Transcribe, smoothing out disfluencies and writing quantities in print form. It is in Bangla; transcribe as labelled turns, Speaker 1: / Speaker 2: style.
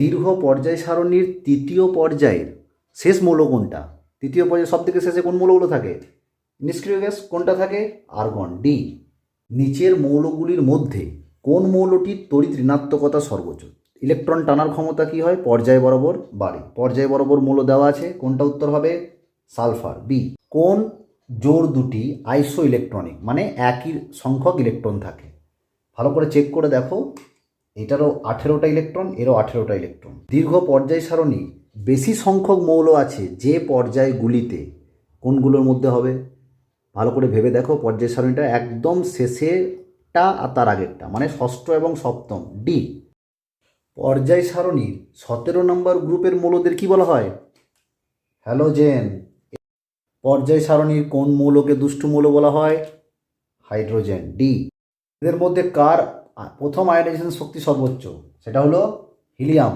Speaker 1: দীর্ঘ পর্যায় সারণীর তৃতীয় পর্যায়ের শেষ মৌল কোনটা? তৃতীয় পর্যায়ে সব থেকে শেষে কোন মৌলগুলো থাকে? নিষ্ক্রিয় গ্যাস কোনটা থাকে? Argon, D. নিচের মৌলগুলির মধ্যে কোন মৌলটির তড়িৎ ঋণাত্মকতা সর্বোচ্চ? ইলেকট্রন টানার ক্ষমতা কি হয়? পর্যায় বরাবর বাড়ে। পর্যায় বরাবর মৌল দেওয়া আছে, কোনটা উত্তর হবে? Sulphur, B. কোন জোড় দুটি আইসো ইলেকট্রনিক, মানে একই সংখ্যক ইলেকট্রন থাকে? ভালো করে চেক করে দেখো, এটারও 18টা ইলেকট্রন, এরও 18টা ইলেকট্রন। দীর্ঘ পর্যায় সারণী বেশি সংখ্যক মৌল আছে যে পর্যায়গুলিতে, কোনগুলোর মধ্যে হবে? ভালো করে ভেবে দেখো, পর্যায় সারণীটা একদম শেষেরটা আর তার আগেরটা, মানে ষষ্ঠ এবং সপ্তম, ডি। পর্যায় সারণীর 17 নম্বর গ্রুপের মৌলদের কি বলা হয়? হ্যালোজেন। পর্যায় সারণীর কোন মৌলকে দুষ্টু মৌল বলা হয়? Hydrogen, D. এদের মধ্যে কার প্রথম আয়োনাইজেশন শক্তি সর্বোচ্চ? সেটা হলো হিলিয়াম।